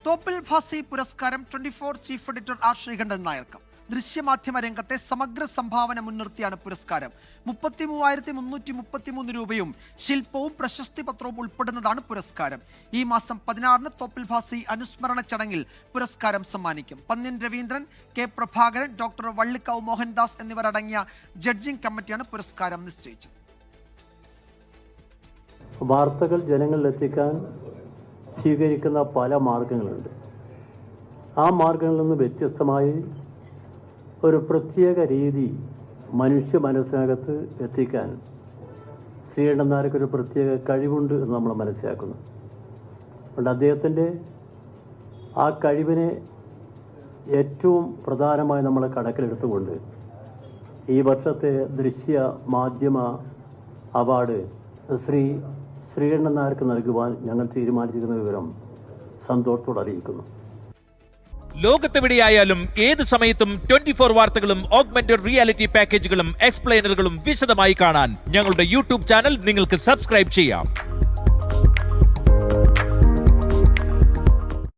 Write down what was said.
തോപ്പിൽ ഭാസി പുരസ്കാരം 24 chief editor R Sreekandan നായർക്ക്. ദൃശ്യമാധ്യമ രംഗത്തെ സമഗ്ര സംഭാവന മുൻനിർത്തിയാണ് പുരസ്കാരം. 33,333 രൂപയും ശില്പവും പ്രശസ്തി പത്രവും ഉൾപ്പെടുന്നതാണ് പുരസ്കാരം. ഈ മാസം 16-ന് തോപ്പിൽ ഭാസി അനുസ്മരണ ചടങ്ങിൽ പുരസ്കാരം സമ്മാനിക്കും. പന്ന്യൻ രവീന്ദ്രൻ, കെ പ്രഭാകരൻ, ഡോക്ടർ വള്ളിക്കാവ് മോഹൻദാസ് എന്നിവരടങ്ങിയ ജഡ്ജിംഗ് കമ്മിറ്റിയാണ് പുരസ്കാരം നിശ്ചയിച്ചത്. വാർത്തകൾ ജനങ്ങളിലെത്തിക്കാൻ സ്വീകരിക്കുന്ന പല മാർഗങ്ങളുണ്ട്. ആ മാർഗങ്ങളിൽ നിന്ന് വ്യത്യസ്തമായി ഒരു പ്രത്യേക രീതി മനുഷ്യ മനസ്സിനകത്ത് എത്തിക്കാൻ ശ്രീകണ്ഠൻ നായർക്ക് ഒരു പ്രത്യേക കഴിവുണ്ട് എന്ന് നമ്മൾ മനസ്സിലാക്കുന്നു. അതുകൊണ്ട് അദ്ദേഹത്തിൻ്റെ ആ കഴിവിനെ ഏറ്റവും പ്രധാനമായി നമ്മൾ കണക്കിലെടുത്തുകൊണ്ട് ഈ വർഷത്തെ ദൃശ്യ മാധ്യമ അവാർഡ് ശ്രീകണ്ഠൻ നായർക്ക് നൽകുവാൻ ഞങ്ങൾ തീരുമാനിച്ചിരിക്കുന്ന വിവരം സന്തോഷത്തോടെ അറിയിക്കുന്നു. ലോകത്തെവിടെയായാലും ഏത് സമയത്തും 24 വാർത്തകളും ഓഗ്മെന്റഡ് റിയാലിറ്റി പാക്കേജുകളും എക്സ്പ്ലെയിനറുകളും വിശദമായി കാണാൻ ഞങ്ങളുടെ യൂട്യൂബ് ചാനൽ നിങ്ങൾക്ക് സബ്സ്ക്രൈബ് ചെയ്യാം.